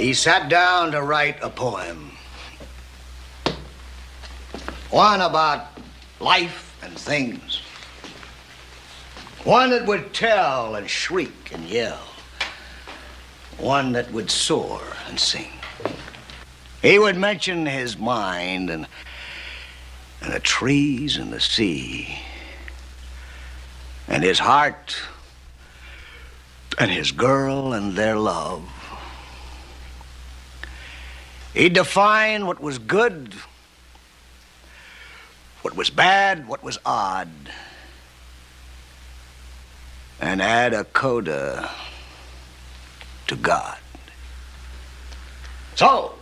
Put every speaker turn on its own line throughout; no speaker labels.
he sat down to write a poem. One about life and things. One that would tell and shriek and yell. One that would soar and sing. He would mention his mind and the trees and the sea. And his heart and his girl and their love. He'd define what was good, what was bad, what was odd, and add a coda to God. So,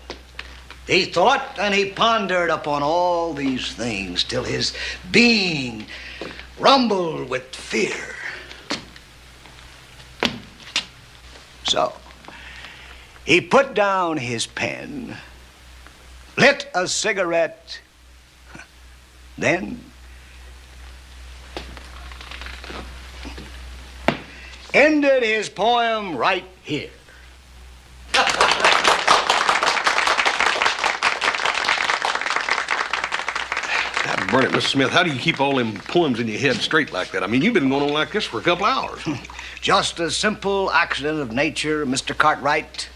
he thought and he pondered upon all these things till his being rumbled with fear. So, he put down his pen, lit a cigarette, then ended his poem right here.
Burn it, Mr. Smith. How do you keep all them poems in your head straight like that? I mean, you've been going on like this for a couple hours.
Just a simple accident of nature, Mr. Cartwright.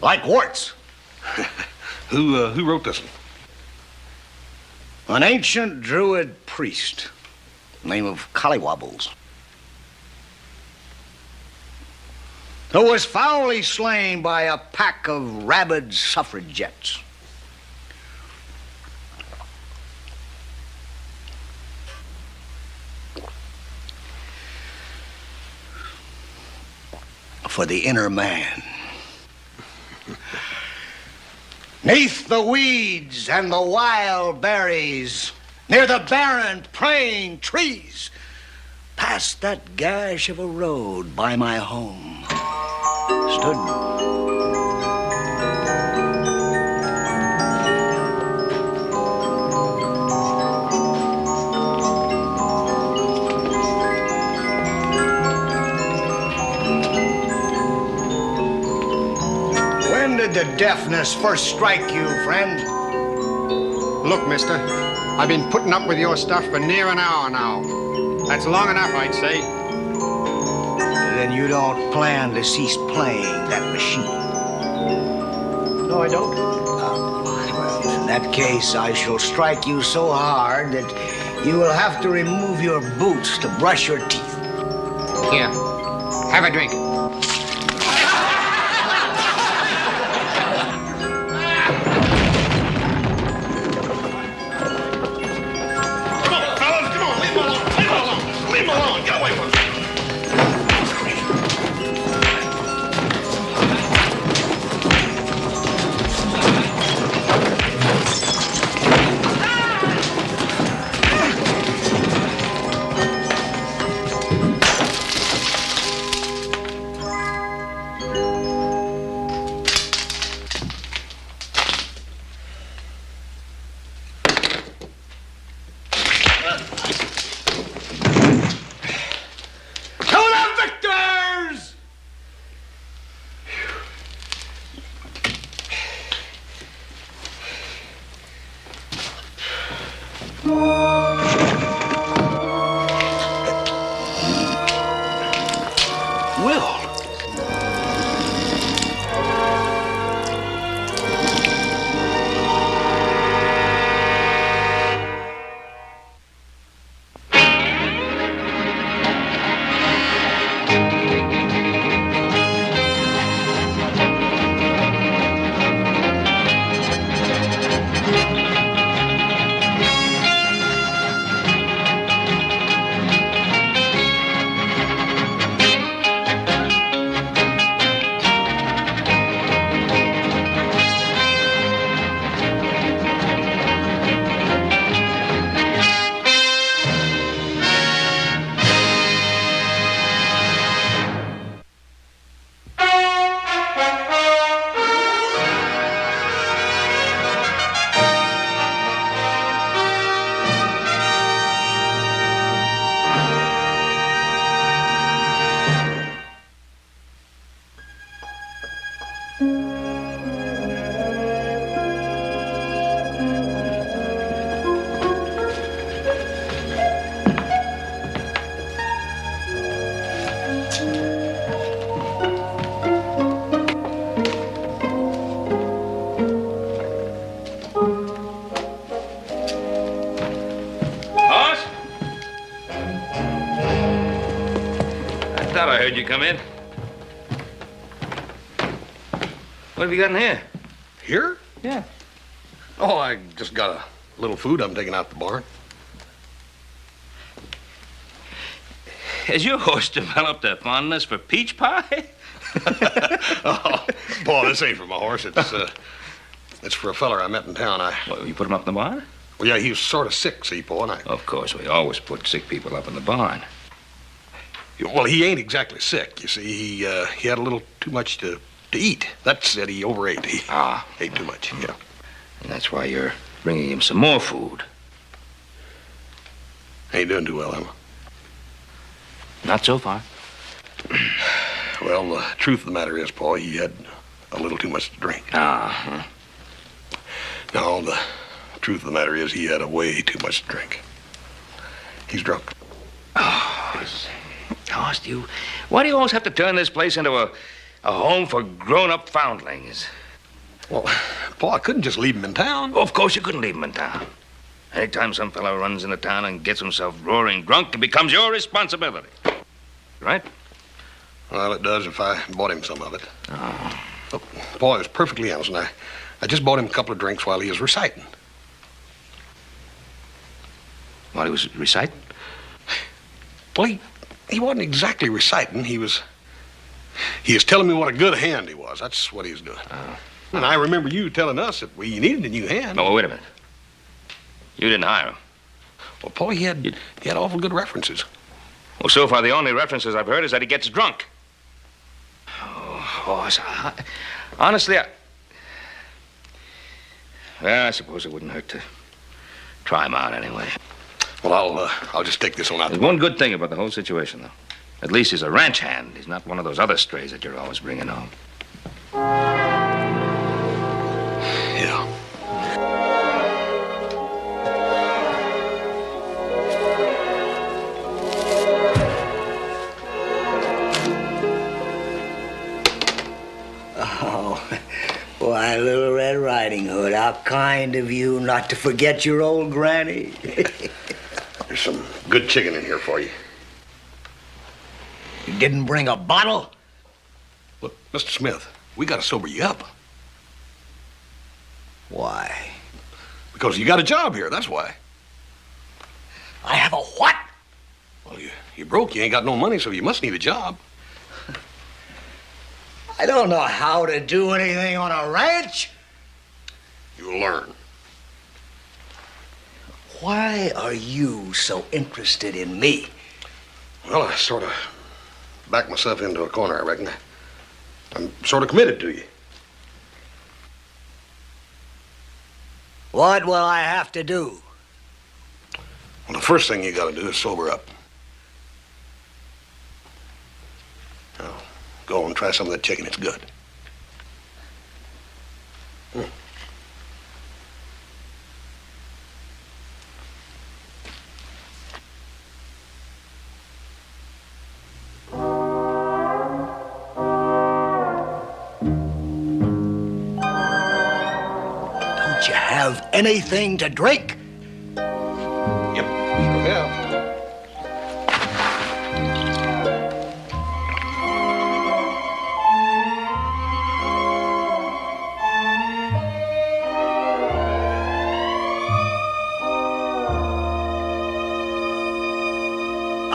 Like warts.
Who wrote this one?
An ancient druid priest, name of Collywobbles, who was foully slain by a pack of rabid suffragettes. For the inner man. Neath the weeds and the wild berries, near the barren praying trees, past that gash of a road by my home, stood the deafness first strike you, friend?
Look, mister, I've been putting up with your stuff for near an hour now. That's long enough, I'd say.
Then you don't plan to cease playing that machine?
No, I don't.
Well, in that case, I shall strike you so hard that you will have to remove your boots to brush your teeth.
Here, have a drink.
thought I heard you come in. What have you got in here?
Here?
Yeah.
Oh, I just got a little food I'm taking out the barn.
Has your horse developed a fondness for peach pie?
Oh, Paul, this ain't for my horse. It's for a feller I met in town.
Well, you put him up in the barn?
Well, yeah, he was sort of sick, see, Paul, and I...
Of course, we always put sick people up in the barn.
Well, he ain't exactly sick, you see. He had a little too much to eat. That's it, he overate. He ate too much, yeah.
And that's why you're bringing him some more food.
Ain't doing too well, Emma.
Not so far.
Well, the truth of the matter is, Paul, he had a little too much to drink.
Uh-huh.
No, the truth of the matter is he had a way too much to drink. He's drunk.
Oh, why do you always have to turn this place into a home for grown-up foundlings?
Well, Paul, I couldn't just leave him in town.
Oh, of course you couldn't leave him in town. Anytime some fellow runs into town and gets himself roaring drunk, it becomes your responsibility. Right?
Well, it does if I bought him some of it.
Oh.
Oh, Paul, I was perfectly honest, and I just bought him a couple of drinks while he was reciting.
While he was reciting?
Well, he wasn't exactly reciting. He was telling me what a good hand he was. That's what he was doing. And I remember you telling us that we needed a new hand.
Oh, wait a minute. You didn't hire him.
Well, Paul, he had awful good references.
Well, so far, the only references I've heard is that he gets drunk. Oh, horse. Honestly, well, I suppose it wouldn't hurt to try him out anyway.
Well, I'll just take this one out.
There's one good thing about the whole situation, though. At least he's a ranch hand. He's not one of those other strays that you're always bringing home.
Yeah.
Why, Little Red Riding Hood, how kind of you not to forget your old granny.
There's some good chicken in here for you.
You didn't bring a bottle?
Look, Mr. Smith, we got to sober you up.
Why?
Because you got a job here, that's why.
I have a what?
Well, you broke, you ain't got no money, so you must need a job.
I don't know how to do anything on a ranch.
You'll learn.
Why are you so interested in me?
Well, I sort of backed myself into a corner, I reckon. I'm sort of committed to you.
What will I have to do?
Well, the first thing you got to do is sober up. Now, go and try some of that chicken. It's good.
Don't you have anything to drink?
Yep, sure have.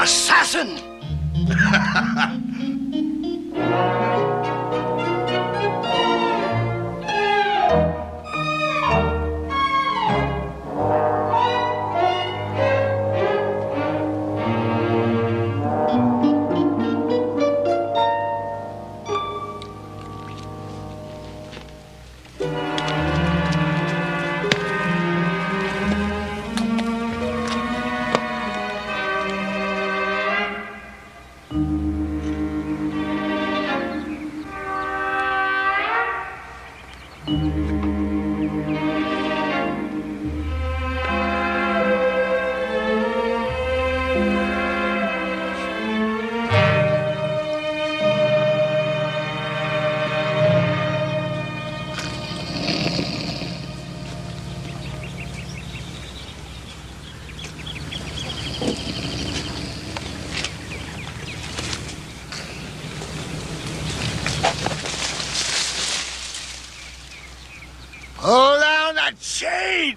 Assassin! shade!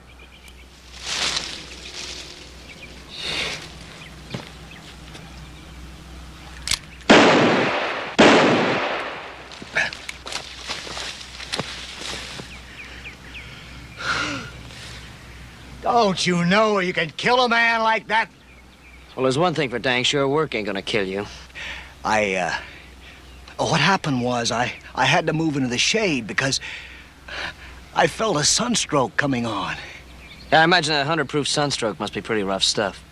Don't you know you can kill a man like that?
Well, there's one thing for dang sure, work ain't gonna kill you.
What happened was I had to move into the shade because I felt a sunstroke coming on.
Yeah, I imagine that 100-proof sunstroke must be pretty rough stuff.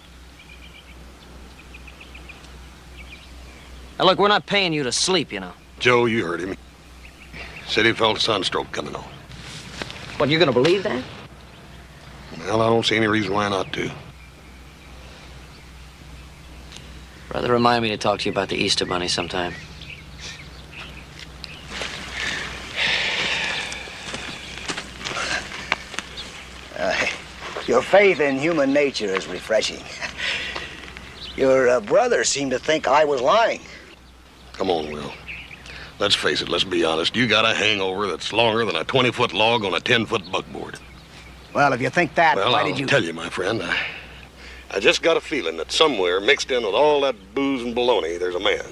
Now, look, we're not paying you to sleep, you know.
Joe, you heard him. Said he felt a sunstroke coming on.
What, you gonna believe that?
Well, I don't see any reason why not to.
Rather remind me to talk to you about the Easter Bunny sometime.
Your faith in human nature is refreshing. Your brother seemed to think I was lying.
Come on, Will. Let's face it, let's be honest. You got a hangover that's longer than a 20-foot log on a 10-foot buckboard.
Well, if you think that,
Well,
why
I'll
did you...
tell you, my friend, I just got a feeling that somewhere mixed in with all that booze and baloney, there's a man.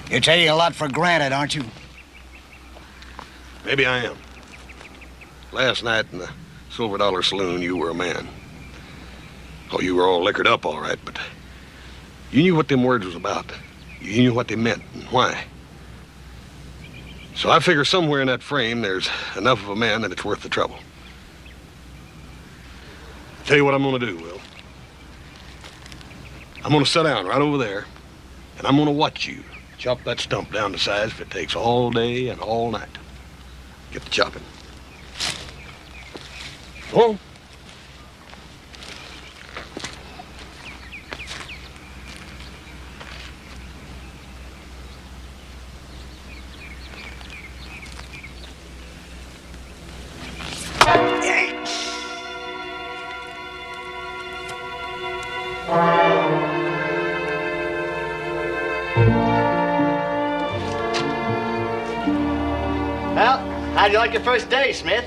You're taking a lot for granted, aren't you?
Maybe I am. Last night in the Silver Dollar Saloon, you were a man. Oh, you were all liquored up, all right, but you knew what them words was about. You knew what they meant and why. So I figure somewhere in that frame, there's enough of a man that it's worth the trouble. Tell you what I'm gonna do, Will. I'm gonna sit down right over there, and I'm gonna watch you chop that stump down to size if it takes all day and all night. Get the chopping. Go on.
Well, how'd you like your first day, Smith?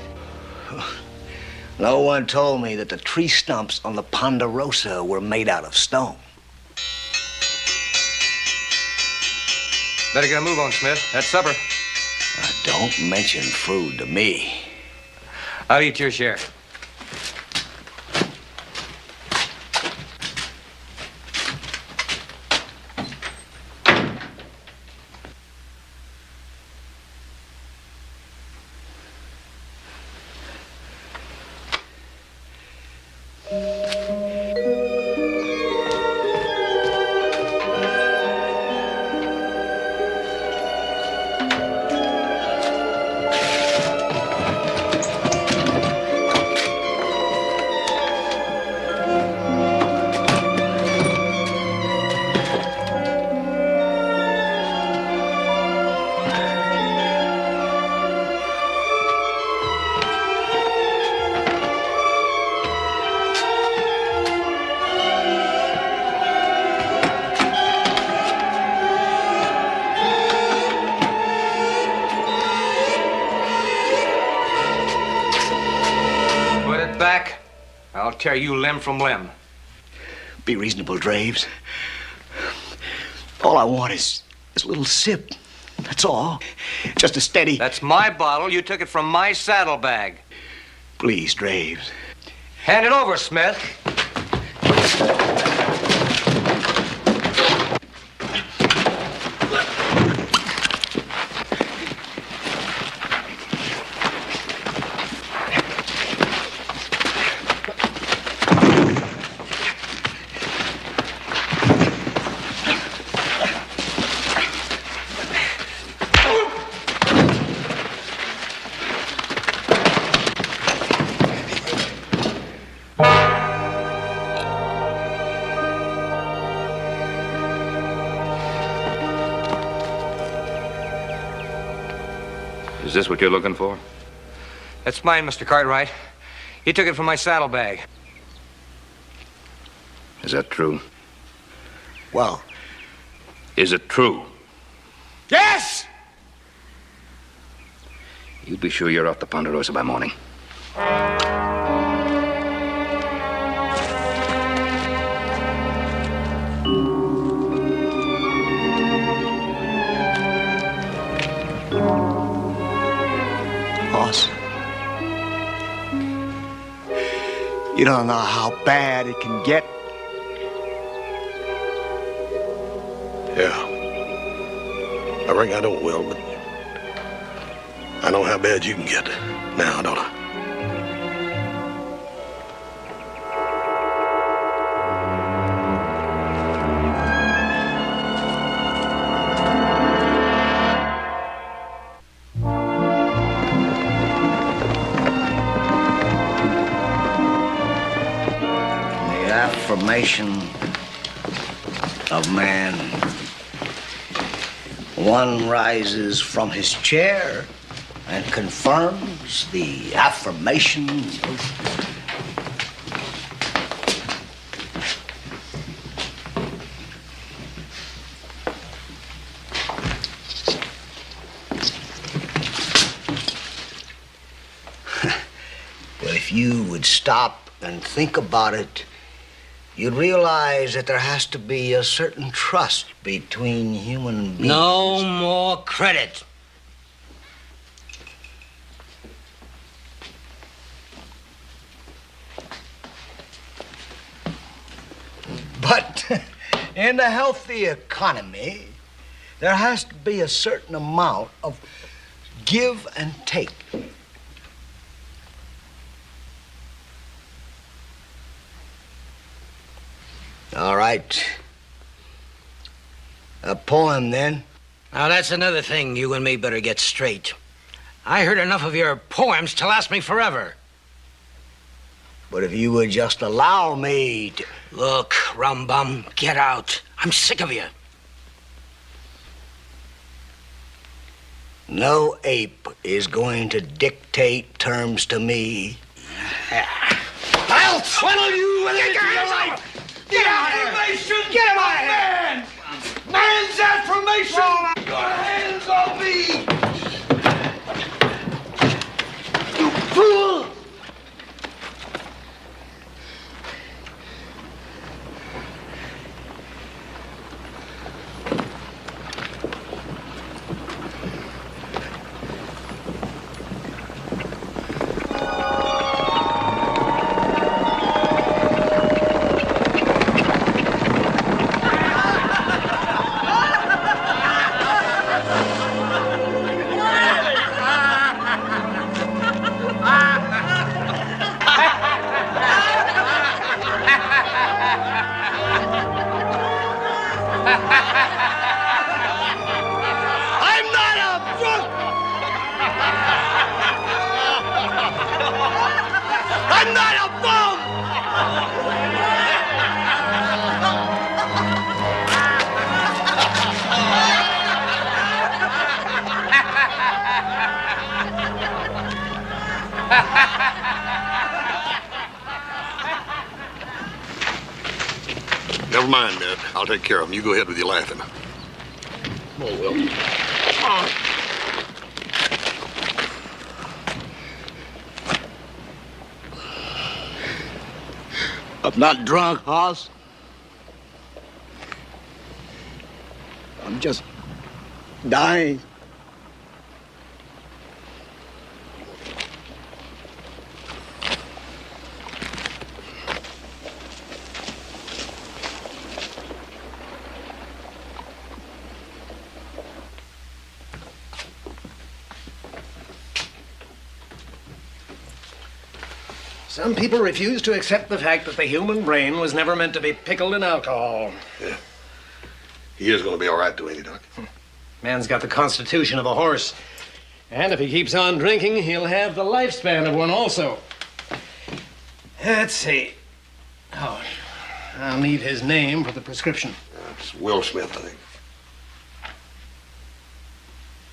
No one told me that the tree stumps on the Ponderosa were made out of stone.
Better get a move on, Smith. That's supper.
Don't mention food to me.
I'll eat your share. I'll tear you limb from limb.
Be reasonable, Draves. All I want is a little sip. That's all. Just a steady...
That's my bottle. You took it from my saddlebag.
Please, Draves.
Hand it over, Smith.
Is this what you're looking for?
That's mine, Mr. Cartwright. He took it from my saddlebag.
Is that true?
Well,
Is it true?
yes!
You be sure you're off the Ponderosa by morning.
Boss, you don't know how bad it can get.
Yeah. I reckon I don't, Will, but I know how bad you can get now, don't I?
The affirmation of man. One rises from his chair and confirms the affirmation of... Well, if you would stop and think about it, you'd realize that there has to be a certain trust between human beings.
No more credit.
But in a healthy economy, there has to be a certain amount of give and take. All right. A poem, then.
Now, that's another thing you and me better get straight. I heard enough of your poems to last me forever.
But if you would just allow me to...
Look, Rumbum, get out. I'm sick of you.
No ape is going to dictate terms to me. I'll funnel you with it! Get your life! Get affirmation! Get him out of here! Man's affirmation! Your hands on me! You fool! I'm not a bum!
Never mind, Ned. I'll take care of him. You go ahead with your laughing. Oh, Will.
I'm not drunk, Hoss. I'm just dying.
Some people refuse to accept the fact that the human brain was never meant to be pickled in alcohol.
Yeah. He is going to be all right, though, ain't he, Doc?
Man's got the constitution of a horse. And if he keeps on drinking, he'll have the lifespan of one also. Let's see. Oh, I'll need his name for the prescription.
That's Will Smith, I think.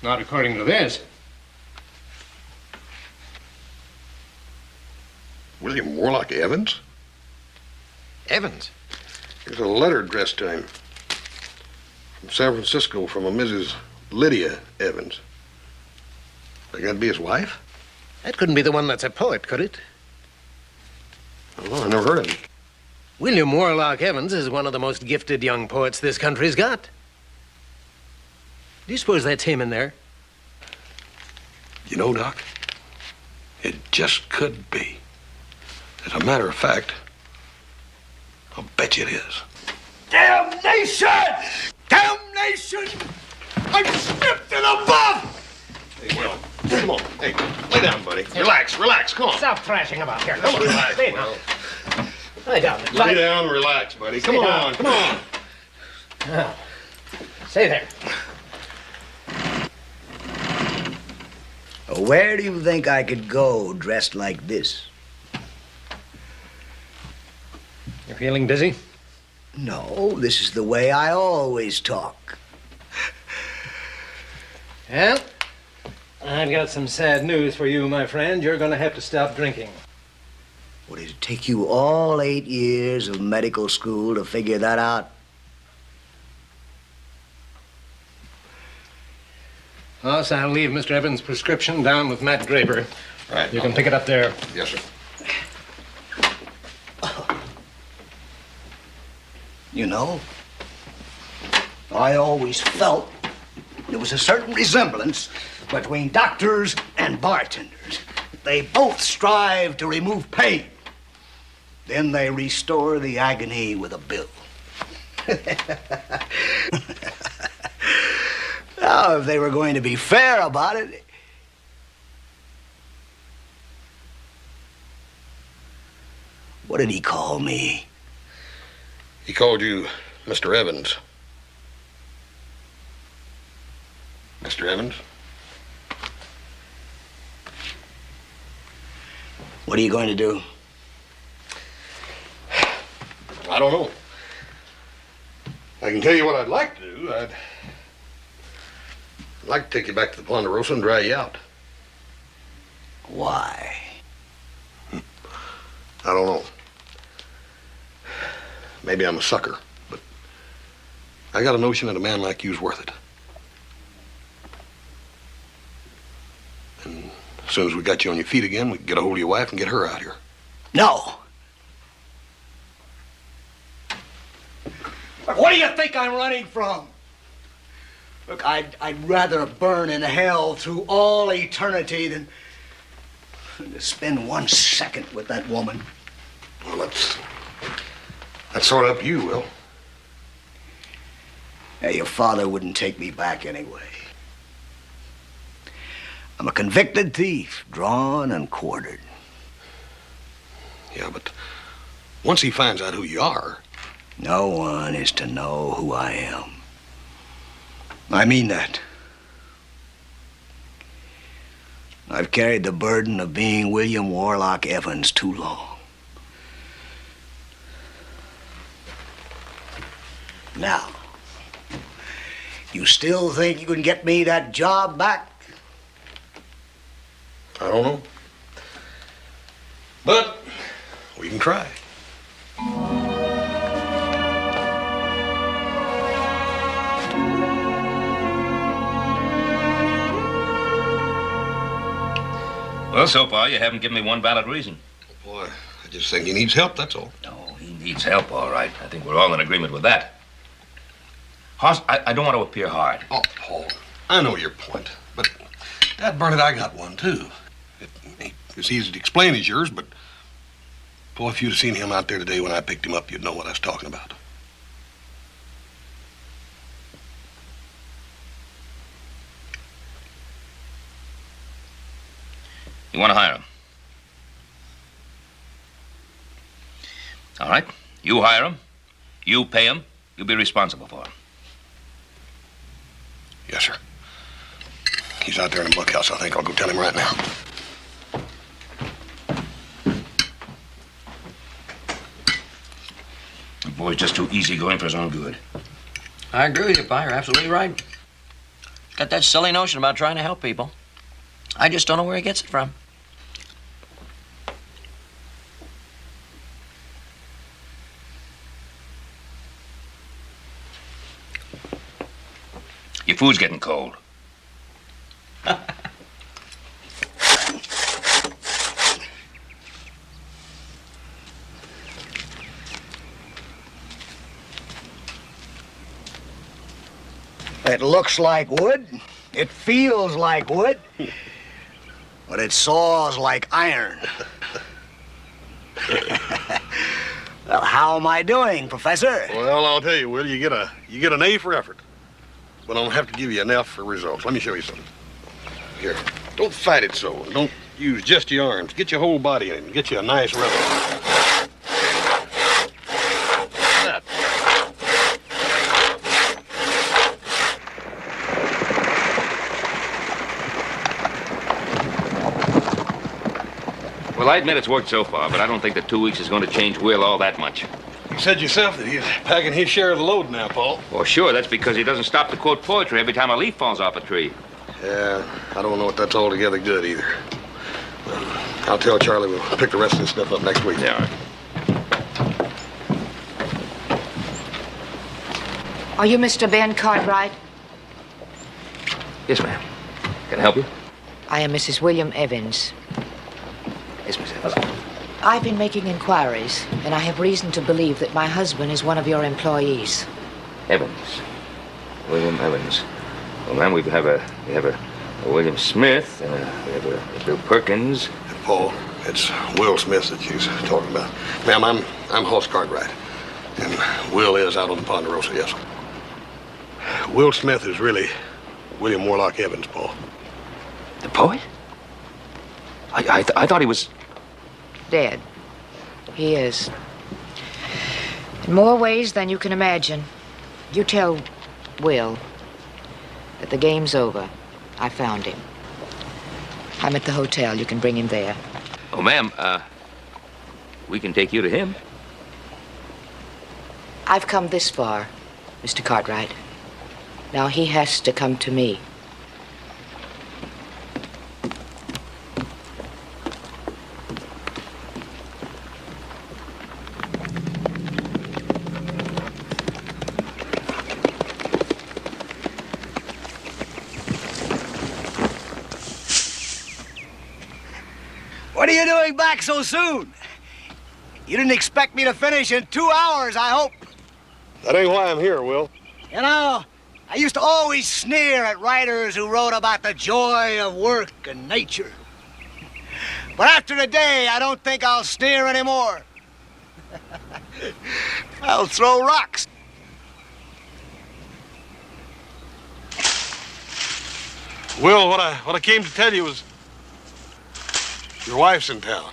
Not according to this.
William Warlock Evans?
Evans?
There's a letter addressed to him from San Francisco from a Mrs. Lydia Evans. Think that'd be his wife?
That couldn't be the one that's a poet, could it?
Oh, I never heard of him.
William Warlock Evans is one of the most gifted young poets this country's got. Do you suppose that's him in there?
You know, Doc, it just could be. As a matter of fact, I'll bet you it is.
Damnation! Damnation! I'm snipped and above!
Hey, Will, come on. Hey, lay down, buddy. Relax, come on.
Stop thrashing about here.
Come on, relax,
Lay down.
Will.
Lay down.
Lay down and relax, buddy. Come on, come on.
Now, stay there.
Where do you think I could go dressed like this?
You're feeling dizzy?
No, this is the way I always talk.
Well, I've got some sad news for you, my friend. You're going to have to stop drinking.
What, did it take you all 8 years of medical school to figure that out?
Boss, I'll leave Mr. Evans' prescription down with Matt Draper.
Right.
You can pick it up there.
Yes, sir.
You know, I always felt there was a certain resemblance between doctors and bartenders. They both strive to remove pain. Then they restore the agony with a bill. Now, if they were going to be fair about it... What did he call me?
He called you Mr. Evans. Mr. Evans?
What are you going to do?
I don't know. I can tell you what I'd like to do. I'd like to take you back to the Ponderosa and dry you out.
Why?
I don't know. Maybe I'm a sucker, but I got a notion that a man like you's worth it. And as soon as we got you on your feet again, we can get a hold of your wife and get her out here.
No. Look, what do you think I'm running from? Look, I'd rather burn in hell through all eternity than to spend 1 second with that woman.
Well, that's sort of up to you, Will.
Hey, your father wouldn't take me back anyway. I'm a convicted thief, drawn and quartered.
Yeah, but once he finds out who you are...
No one is to know who I am. I mean that. I've carried the burden of being William Warlock Evans too long. Now, you still think you can get me that job back?
I don't know. But we can try.
Well, so far, you haven't given me one valid reason.
Boy, I just think he needs help, that's all.
No, he needs help, all right. I think we're all in agreement with that. Hoss, I don't want to appear hard.
Oh, Paul, I know your point, but Dad Burnett, I got one, too. It ain't as easy to explain as yours, but boy, if you'd have seen him out there today when I picked him up, you'd know what I was talking about.
You want to hire him? All right. You hire him. You pay him. You'll be responsible for him.
Yes, sir. He's out there in the bunkhouse. I think I'll go tell him right now.
The boy's just too easygoing for his own good.
I agree with you, Pa. You're absolutely right. Got that silly notion about trying to help people. I just don't know where he gets it from.
food's getting cold.
It looks like wood. It feels like wood. But it saws like iron. Well, how am I doing, Professor?
Well, I'll tell you, Will, you get an A for effort. But I'm gonna have to give you an F for results. Let me show you something. Here, don't fight it so. Don't use just your arms. Get your whole body in it and get you a nice rhythm.
Well, I admit it's worked so far, but I don't think that 2 weeks is going to change Will all that much.
You said yourself that he's packing his share of the load now, Paul.
Well, sure, that's because he doesn't stop to quote poetry every time a leaf falls off a tree.
Yeah, I don't know if that's altogether good either. I'll tell Charlie we'll pick the rest of this stuff up next week.
Yeah, all right.
Are you Mr. Ben Cartwright?
Yes, ma'am. Can I help you?
I am Mrs. William Evans.
Yes, Miss Evans.
I've been making inquiries, and I have reason to believe that my husband is one of your employees.
Evans. William Evans. Well, ma'am, we have a William Smith, and we have a Bill Perkins.
Paul, it's Will Smith that she's talking about. Ma'am, I'm Hoss Cartwright, and Will is out on the Ponderosa, yes. Will Smith is really William Warlock Evans, Paul.
The poet? I thought he was...
Dead. He is. In more ways than you can imagine. You tell Will that the game's over. I found him. I'm at the hotel. You can bring him there.
Oh, ma'am, we can take you to him.
I've come this far, Mr. Cartwright. Now he has to come to me.
What are you doing back so soon? You didn't expect me to finish in 2 hours, I hope.
That ain't why I'm here, Will.
You know, I used to always sneer at writers who wrote about the joy of work and nature. But after today, I don't think I'll sneer anymore. I'll throw rocks.
Will, what I came to tell you was your wife's in town.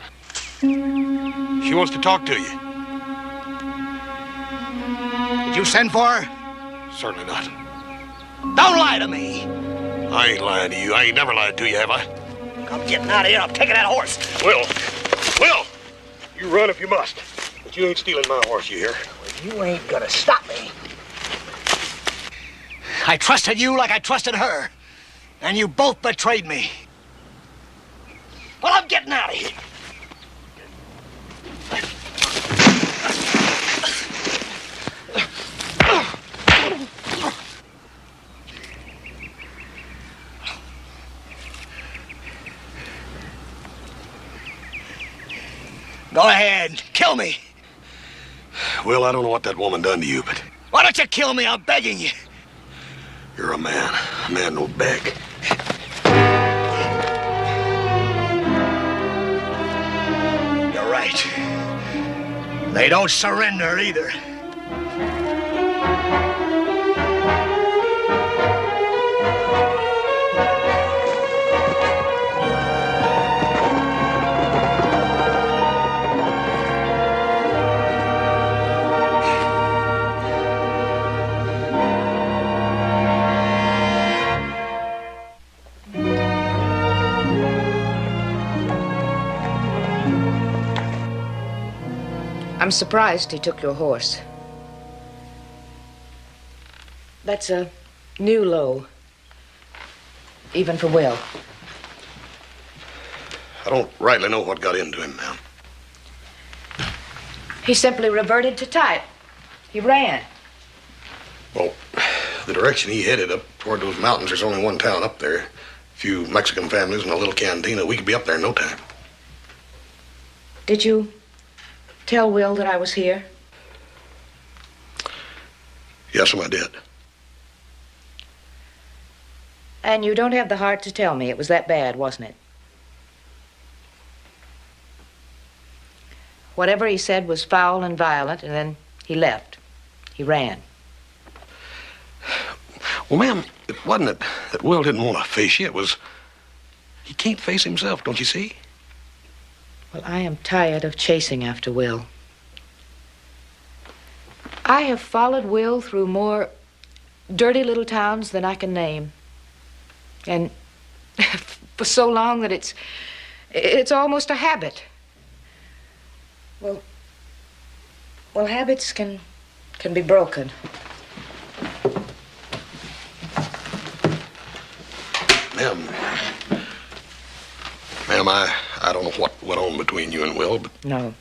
She wants to talk to you.
Did you send for her?
Certainly not.
Don't lie to me.
I ain't lying to you. I ain't never lied to you, have I?
I'm getting out of here. I'm taking that horse.
Will, you run if you must. But you ain't stealing my horse, you hear?
You ain't gonna stop me. I trusted you like I trusted her. And you both betrayed me. Well, I'm getting out of here. Go ahead, kill me.
Will, I don't know what that woman done to you, but
Why don't you kill me? I'm begging you.
you're a man. A man don't beg.
You're right. They don't surrender either.
I'm surprised he took your horse. That's a new low. Even for Will.
I don't rightly know what got into him, ma'am.
He simply reverted to type. He ran.
Well, the direction he headed up Toward those mountains, there's only one town up there. A few Mexican families and a little cantina. We could be up there in no time.
Did you tell Will that I was here?
Yes, I did.
And you don't have the heart to tell me it was that bad, wasn't it? Whatever he said was foul and violent, and then he left. He ran.
Well, ma'am, it wasn't that Will didn't want to face you. It was he can't face himself, don't you see?
Well, I am tired of chasing after Will. I have followed Will through more dirty little towns than I can name. And for so long that it's almost a habit. Well, habits can be broken.
Ma'am, I don't know what went on between you and Will, but...
No.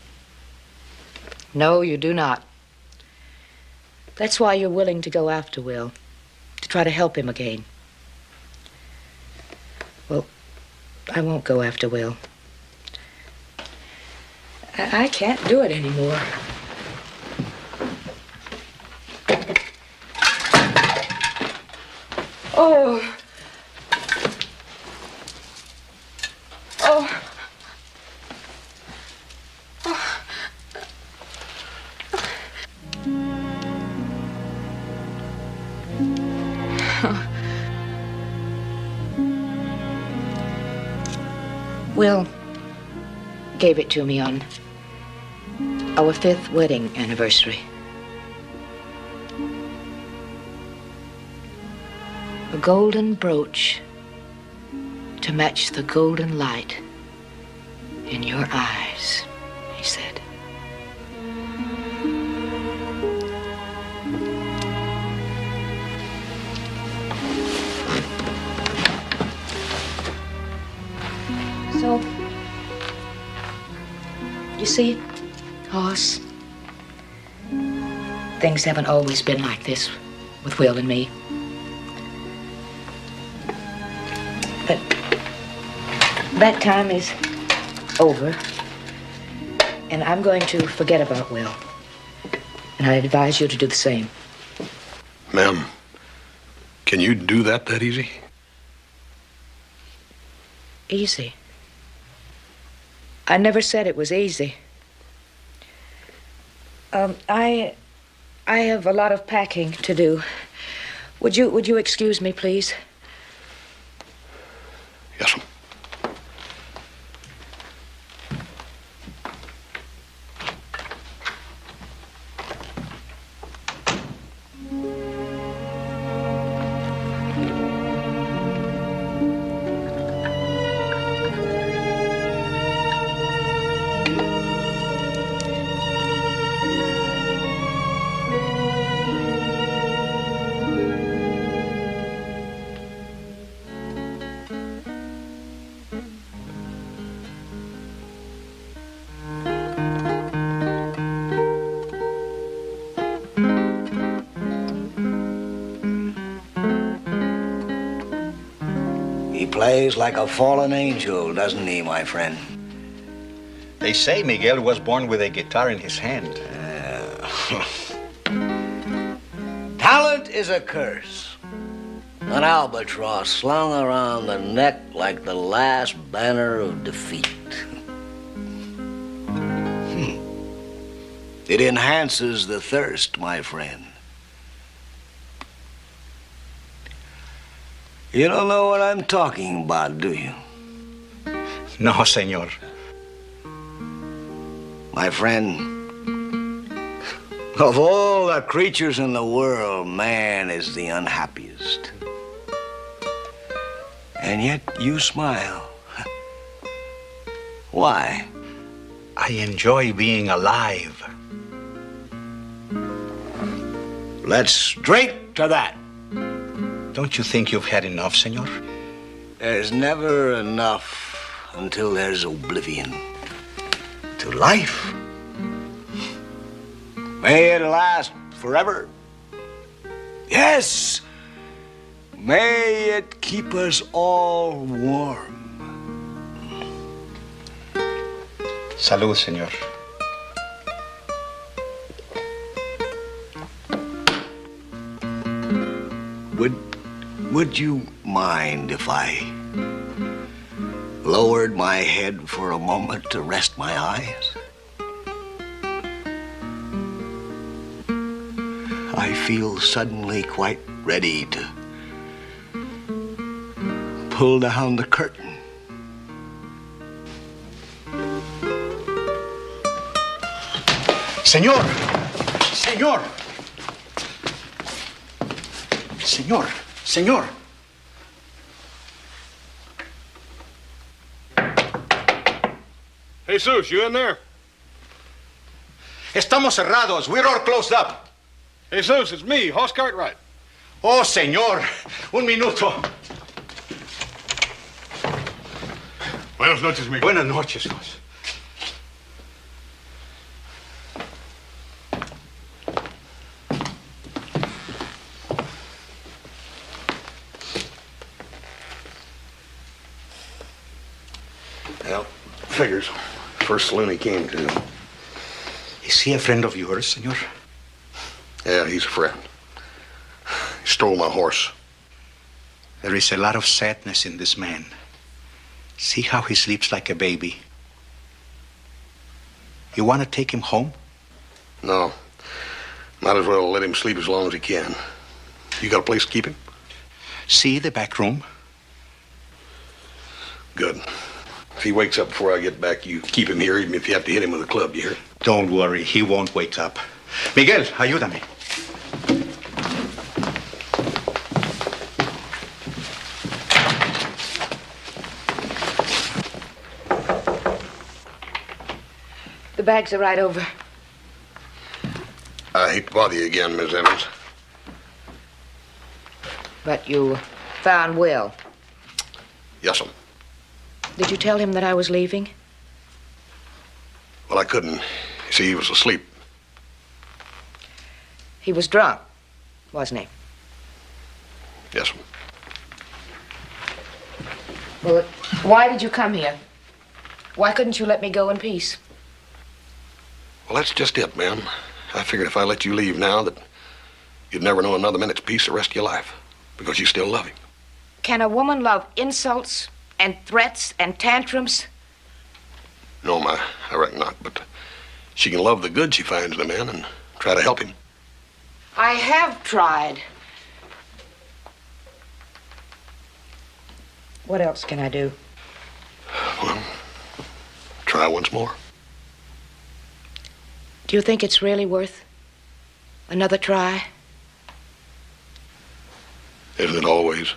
No, you do not. That's why you're willing to go after Will, to try to help him again. Well, I won't go after Will. I can't do it anymore. Oh. Oh. Will gave it to me on our 5th wedding anniversary. A golden brooch to match the golden light in your eyes, he said. So, you see, Hoss, things haven't always been like this with Will and me. But that time is over, and I'm going to forget about Will. And I advise you to do the same.
Ma'am, can you do that easy?
Easy? I never said it was easy. I have a lot of packing to do. Would you excuse me, please?
Yes, ma'am.
He plays like a fallen angel, doesn't he, my friend?
They say Miguel was born with a guitar in his hand.
Talent is a curse. An albatross slung around the neck like the last banner of defeat. It enhances the thirst, my friend. You don't know what I'm talking about, do you?
No, senor.
My friend, of all the creatures in the world, man is the unhappiest. And yet you smile. Why?
I enjoy being alive.
Let's drink to that.
Don't you think you've had enough, senor?
There's never enough until there's oblivion to life. May it last forever. Yes, May it keep us all warm.
Salud, señor.
Would you mind if I lowered my head for a moment to rest my eyes? I feel suddenly quite ready to pull down the curtain.
Señor! Señor! Señor! Señor!
Jesus, you in there?
Estamos cerrados. We're all closed up.
Jesus, it's me, Hoss Cartwright.
Oh, señor. Un minuto.
Buenas noches, mijo.
Buenas noches, Hoss.
Well, figures. First saloon he came to.
Is he a friend of yours, señor?
Yeah, he's a friend. He stole my horse.
There is a lot of sadness in this man. See how he sleeps like a baby. You want to take him home?
No. Might as well let him sleep as long as he can. You got a place to keep him?
See the back room?
Good. If he wakes up before I get back, you keep him here, even if you have to hit him with a club, you hear?
Don't worry, he won't wake up. Miguel, ayúdame.
The bags are right over.
I hate to bother you again, Miss Evans.
But you found Will.
Yes'm.
Did you tell him that I was leaving?
Well, I couldn't. You see, he was asleep.
He was drunk, wasn't he?
Yes'm.
Well, why did you come here? Why couldn't you let me go in peace?
Well, that's just it, ma'am. I figured if I let you leave now that you'd never know another minute's peace the rest of your life because you still love him.
Can a woman love insults and threats and tantrums?
No, I reckon not, but she can love the good she finds in a man and try to help him.
I have tried. What else can I do?
Well, try once more.
Do you think it's really worth another try?
Isn't it always?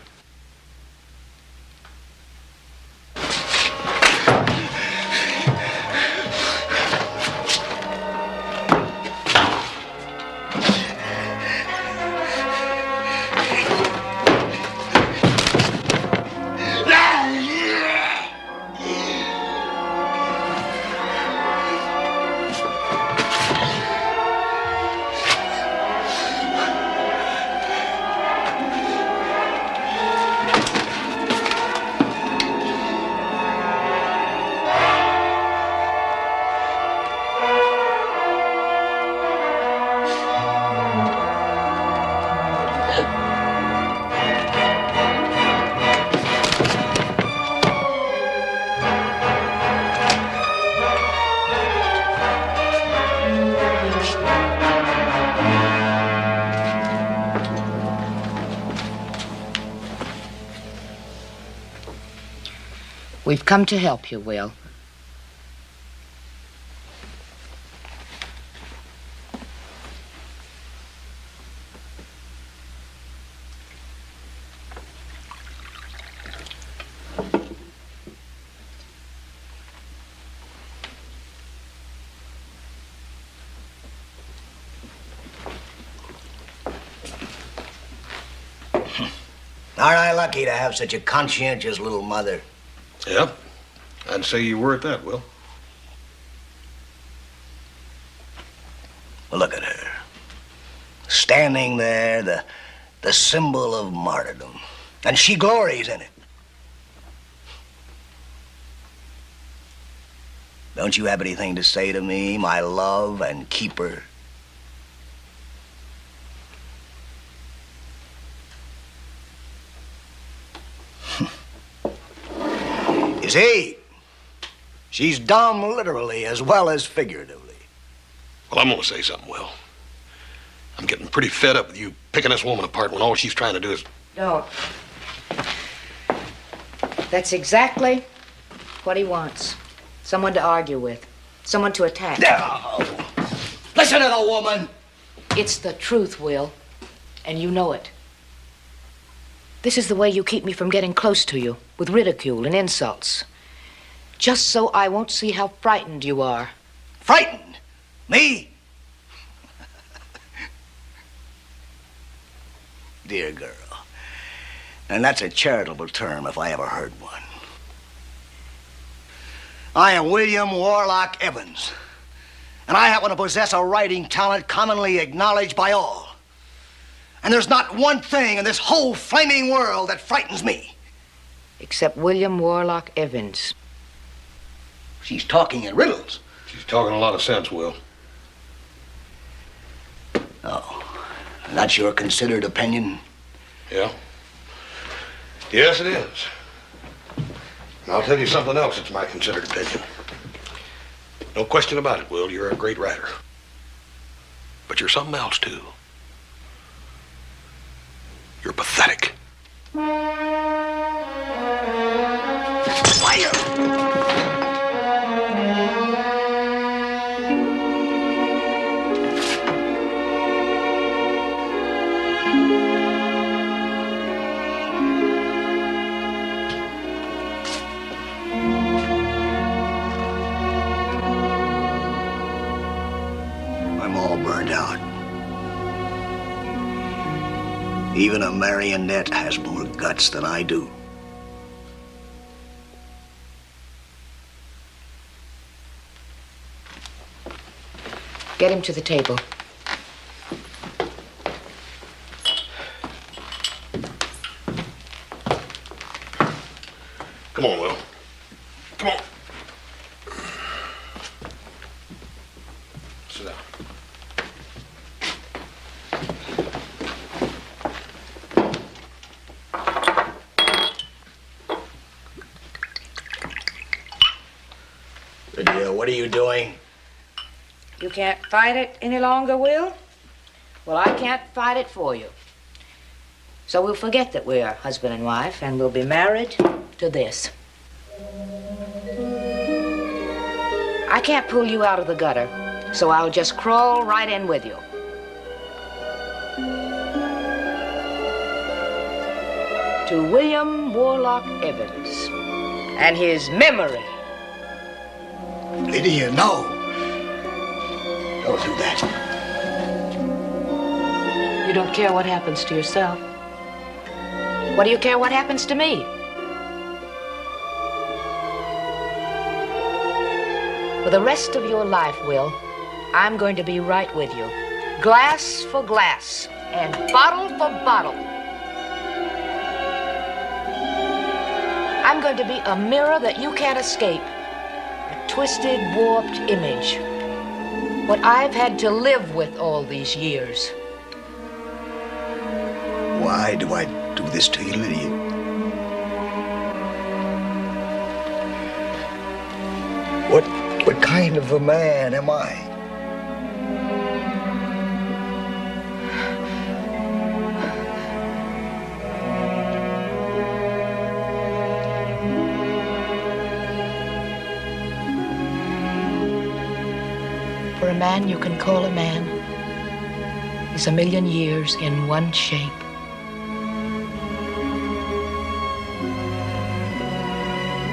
We've come to help you, Will.
Aren't I lucky to have such a conscientious little mother?
Yep. I'd say you were at that, Will.
Well, look at her. Standing there, the symbol of martyrdom. And she glories in it. Don't you have anything to say to me, my love and keeper? You see, she's dumb literally as well as figuratively.
Well, I'm gonna say something, Will. I'm getting pretty fed up with you picking this woman apart when all she's trying to do is...
Don't. That's exactly what he wants. Someone to argue with. Someone to attack.
No! Listen to the woman!
It's the truth, Will. And you know it. This is the way you keep me from getting close to you, with ridicule and insults. Just so I won't see how frightened you are.
Frightened? Me? Dear girl. And that's a charitable term if I ever heard one. I am William Warlock Evans. And I happen to possess a writing talent commonly acknowledged by all. And there's not one thing in this whole flaming world that frightens me.
Except William Warlock Evans.
She's talking in riddles.
She's talking a lot of sense, Will.
Oh, that's your considered opinion?
Yeah. Yes, it is. And I'll tell you something else that's my considered opinion. No question about it, Will. You're a great writer. But you're something else, too. You're pathetic.
Fire! I'm all burned out. Even a marionette has more guts than I do.
Get him to the table.
Come on, Will. Come on. Sit down.
What are you doing?
You can't fight it any longer, Will? Well, I can't fight it for you. So we'll forget that we're husband and wife, and we'll be married to this. I can't pull you out of the gutter, so I'll just crawl right in with you. To William Warlock Evans and his memory.
Lydia, no. Don't do that.
You don't care what happens to yourself. What do you care what happens to me? For the rest of your life, Will, I'm going to be right with you. Glass for glass and bottle for bottle. I'm going to be a mirror that you can't escape. A twisted, warped image. What I've had to live with all these years.
Why do I do this to you, Lydia? What kind of a man am I?
For a man you can call a man is a million years in one shape.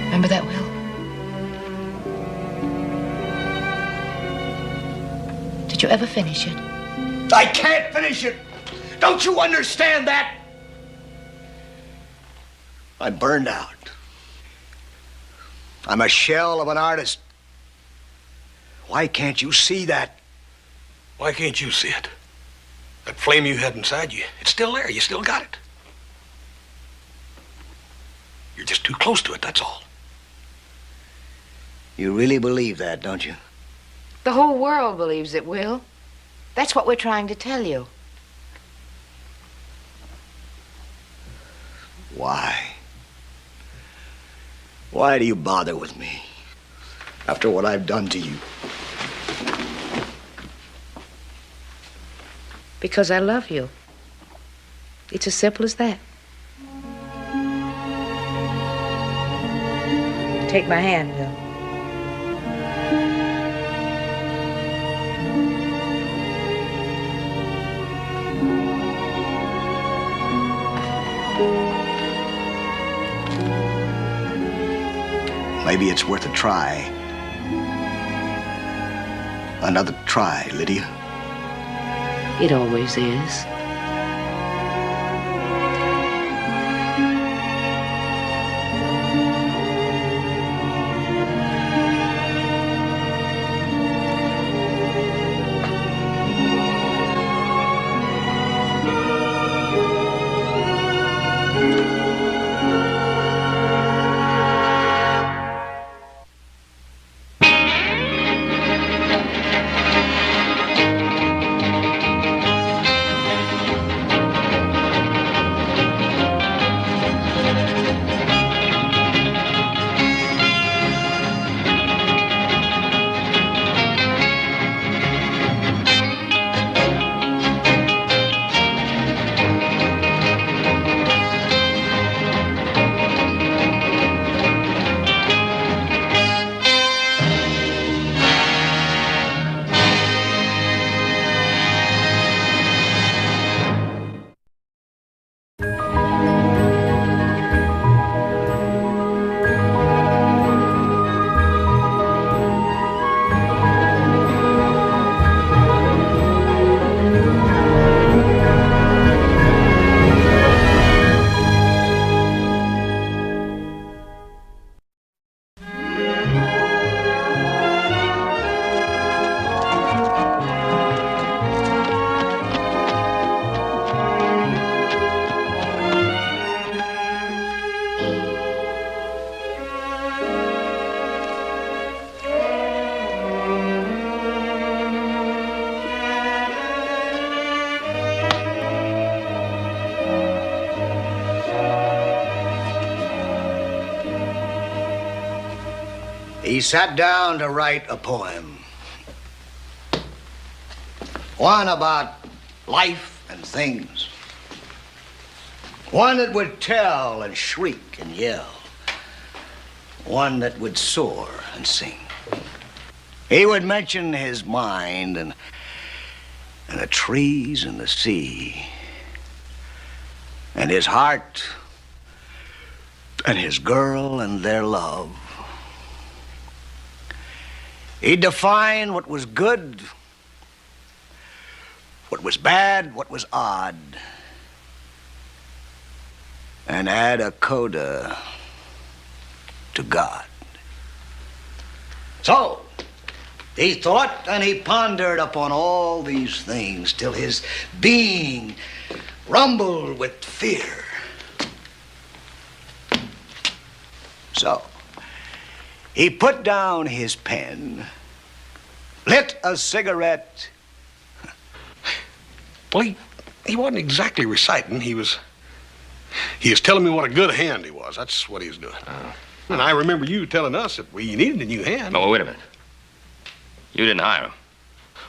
Remember that, Will? Did you ever finish it?
I can't finish it. Don't you understand that? I'm burned out. I'm a shell of an artist. Why can't you see that?
Why can't you see it? That flame you had inside you, it's still there. You still got it. You're just too close to it, that's all.
You really believe that, don't you?
The whole world believes it, Will. That's what we're trying to tell you.
Why? Why do you bother with me after what I've done to you?
Because I love you. It's as simple as that. Take my hand, Will.
Maybe it's worth a try. Another try, Lydia.
It always is.
He sat down to write a poem. One about life and things. One that would tell and shriek and yell. One that would soar and sing. He would mention his mind and the trees and the sea. And his heart and his girl and their love. He'd define what was good, what was bad, what was odd, and add a coda to God. So, he thought and he pondered upon all these things till his being rumbled with fear. So, he put down his pen, lit a cigarette.
Well, he wasn't exactly reciting. He was telling me what a good hand he was. That's what he was doing. And I remember you telling us that we needed a new hand.
No, wait a minute. You didn't hire him.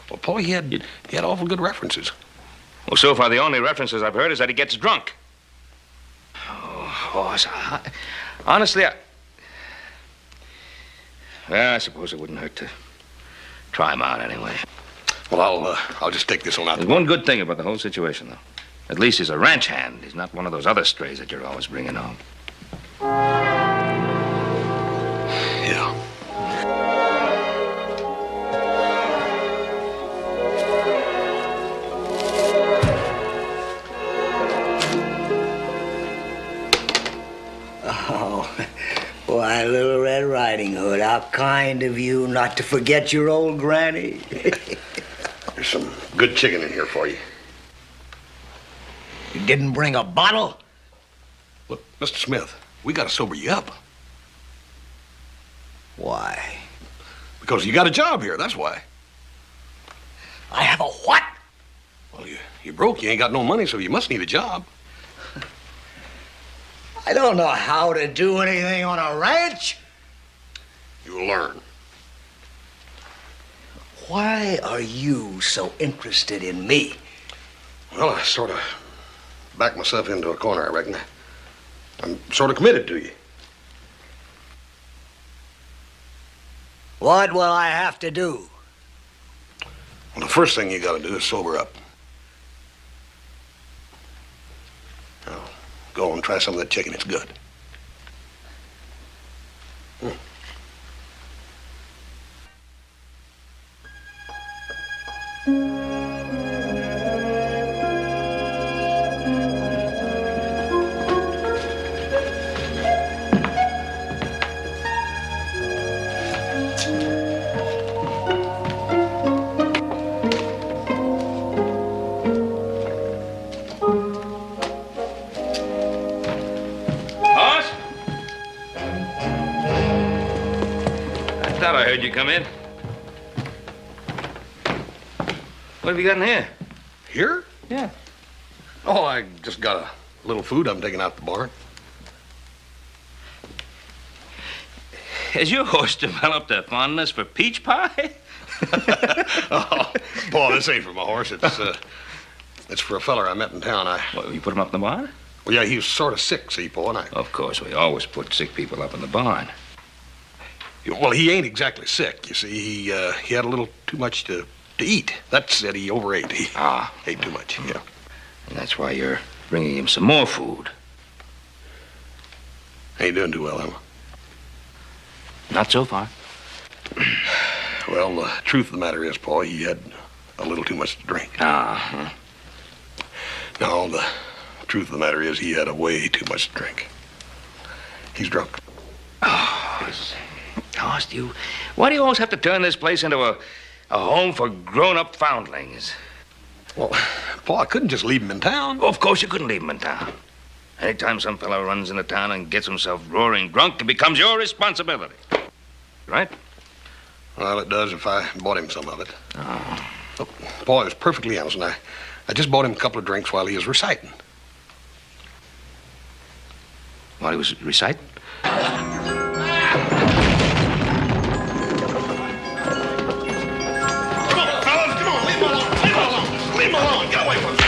Well, Paul, he had awful good references.
Well, so far the only references I've heard is that he gets drunk. Oh, boss, honestly, well, I suppose it wouldn't hurt to try him out anyway.
Well, I'll just take this one out.
There's one good thing about the whole situation, though. At least he's a ranch hand. He's not one of those other strays that you're always bringing home.
Yeah.
Why, Little Red Riding Hood, how kind of you not to forget your old granny.
There's some good chicken in here for you.
You didn't bring a bottle?
Look, Mr. Smith, We gotta sober you up.
Why?
Because you got a job here, that's why.
I have a what?
Well, you're broke, you ain't got no money, so you must need a job.
I don't know how to do anything on a ranch.
You'll learn.
Why are you so interested in me?
Well, I sort of backed myself into a corner, I reckon. I'm sort of committed to you.
What will I have to do?
Well, the first thing you gotta do is sober up. Now, go and try some of that chicken. It's good.
I heard you come in. What have you got in here?
Here?
Yeah.
Oh, I just got a little food I'm taking out the barn.
Has your horse developed a fondness for peach pie?
Oh, Paul, this ain't for my horse. It's for a feller I met in town.
What, you put him up in the barn?
Well, yeah, he was sort of sick, see, Paul, and
Of course, we always put sick people up in the barn.
Well, he ain't exactly sick. You see, he had a little too much to eat. That's it. He overate. He ate too much. Yeah.
And that's why you're bringing him some more food.
Ain't doing too well, Emma.
Not so far.
Well, the truth of the matter is, Paul, he had a little too much to drink.
Uh-huh.
No, the truth of the matter is he had a way too much to drink. He's drunk.
Oh, why do you always have to turn this place into a home for grown-up foundlings?
Well, Paul, I couldn't just leave him in town.
Well, of course you couldn't leave him in town. Anytime some fellow runs into town and gets himself roaring drunk, it becomes your responsibility. Right?
Well, it does if I bought him some of it.
Oh.
Oh, Paul, I was perfectly honest, and I just bought him a couple of drinks while he was reciting.
While he was reciting?
Leave him alone. Get away from him.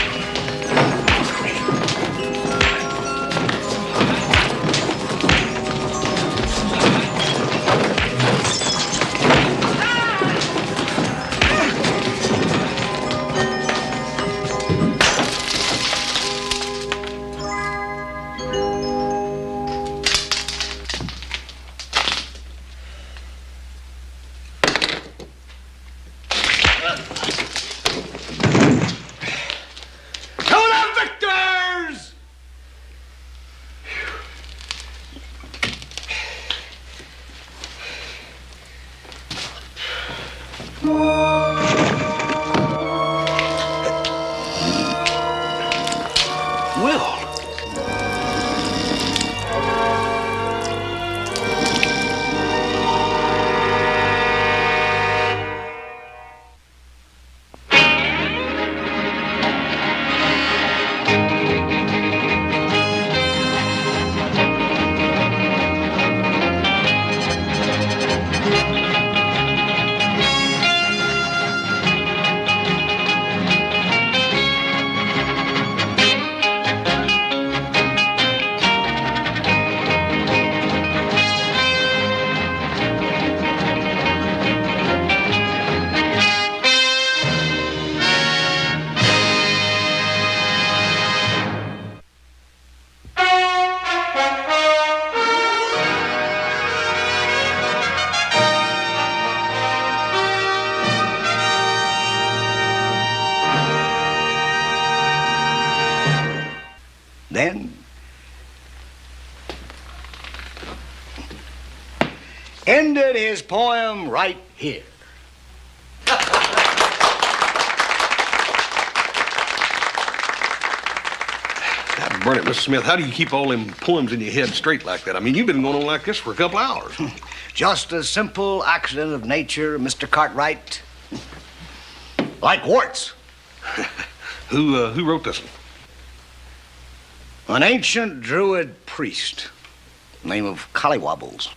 Then ended his poem right here.
Burn it, Mr. Smith. How do you keep all them poems in your head straight like that? I mean, you've been going on like this for a couple hours.
Just a simple accident of nature, Mr. Cartwright. Like warts.
Who wrote this one?
An ancient druid priest, name of Collywobbles,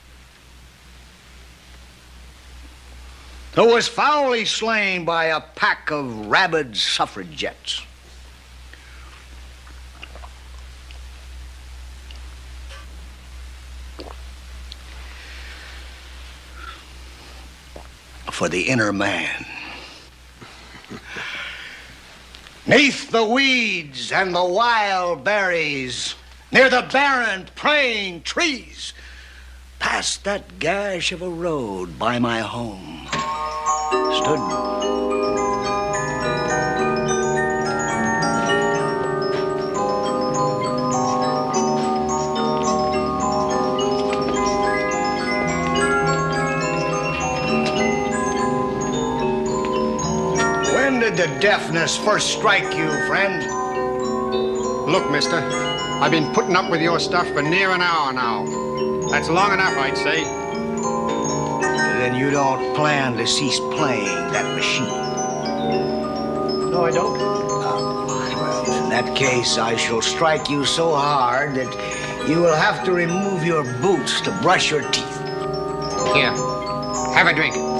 who was foully slain by a pack of rabid suffragettes. For the inner man. Neath the weeds and the wild berries, near the barren praying trees, past that gash of a road by my home, stood did the deafness first strike you, friend?
Look, mister, I've been putting up with your stuff for near an hour now. That's long enough, I'd say.
Then you don't plan to cease playing that machine?
No, I don't.
Well, in that case, I shall strike you so hard that you will have to remove your boots to brush your teeth.
Here, have a drink.